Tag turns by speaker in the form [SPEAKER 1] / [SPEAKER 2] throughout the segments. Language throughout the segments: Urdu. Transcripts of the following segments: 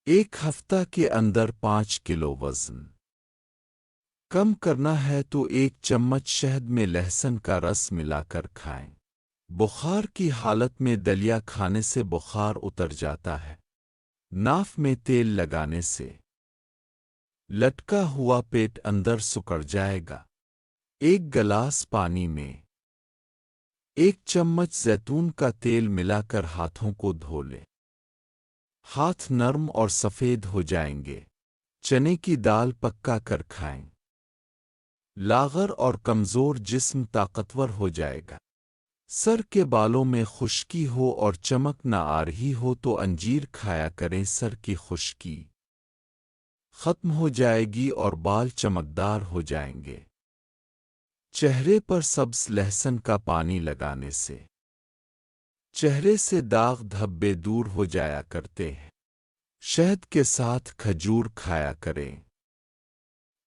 [SPEAKER 1] ایک ہفتہ کے اندر 5 کلو وزن کم کرنا ہے تو 1 چمچ شہد میں لہسن کا رس ملا کر کھائیں۔ بخار کی حالت میں دلیا کھانے سے بخار اتر جاتا ہے۔ ناف میں تیل لگانے سے لٹکا ہوا پیٹ اندر سکڑ جائے گا۔ 1 گلاس پانی میں 1 چمچ زیتون کا تیل ملا کر ہاتھوں کو دھو لے۔ ہاتھ نرم اور سفید ہو جائیں گے۔ چنے کی دال پکا کر کھائیں۔ لاغر اور کمزور جسم طاقتور ہو جائے گا۔ سر کے بالوں میں خشکی ہو اور چمک نہ آ رہی ہو تو انجیر کھایا کریں، سر کی خشکی ختم ہو جائے گی اور بال چمکدار ہو جائیں گے۔ چہرے پر سبز لہسن کا پانی لگانے سے چہرے سے داغ دھبے دور ہو جایا کرتے ہیں۔ شہد کے ساتھ کھجور کھایا کریں۔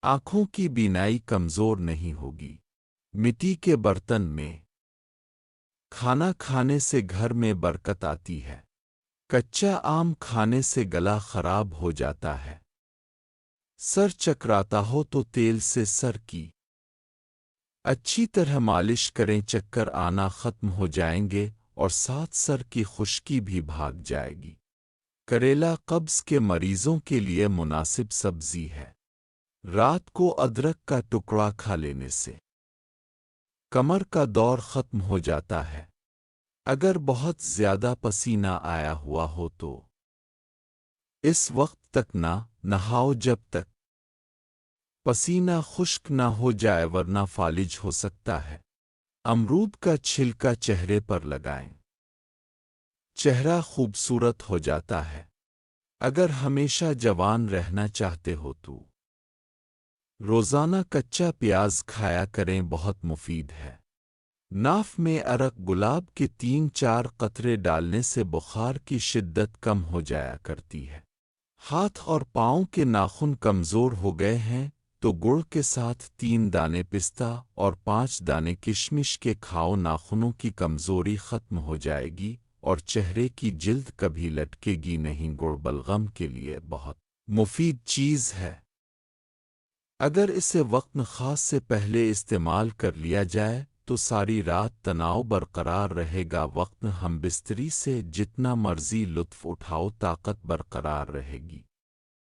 [SPEAKER 1] آنکھوں کی بینائی کمزور نہیں ہوگی۔ مٹی کے برتن میں کھانا کھانے سے گھر میں برکت آتی ہے۔ کچا آم کھانے سے گلا خراب ہو جاتا ہے۔ سر چکراتا ہو تو تیل سے سر کی اچھی طرح مالش کریں، چکر آنا ختم ہو جائیں گے اور ساتھ سر کی خشکی بھی بھاگ جائے گی۔ کریلا قبض کے مریضوں کے لیے مناسب سبزی ہے۔ رات کو ادرک کا ٹکڑا کھا لینے سے کمر کا دور ختم ہو جاتا ہے۔ اگر بہت زیادہ پسینہ آیا ہوا ہو تو اس وقت تک نہ نہاؤ جب تک پسینہ خشک نہ ہو جائے، ورنہ فالج ہو سکتا ہے۔ امرود کا چھلکا چہرے پر لگائیں، چہرہ خوبصورت ہو جاتا ہے۔ اگر ہمیشہ جوان رہنا چاہتے ہو تو روزانہ کچا پیاز کھایا کریں، بہت مفید ہے۔ ناف میں عرق گلاب کے 3-4 قطرے ڈالنے سے بخار کی شدت کم ہو جایا کرتی ہے۔ ہاتھ اور پاؤں کے ناخن کمزور ہو گئے ہیں تو گڑ کے ساتھ 3 دانے پستہ اور 5 دانے کشمش کے کھاؤ، ناخنوں کی کمزوری ختم ہو جائے گی اور چہرے کی جلد کبھی لٹکے گی نہیں۔ گڑ بلغم کے لیے بہت مفید چیز ہے۔ اگر اسے وقت خاص سے پہلے استعمال کر لیا جائے تو ساری رات تناؤ برقرار رہے گا۔ وقت ہم بستری سے جتنا مرضی لطف اٹھاؤ، طاقت برقرار رہے گی۔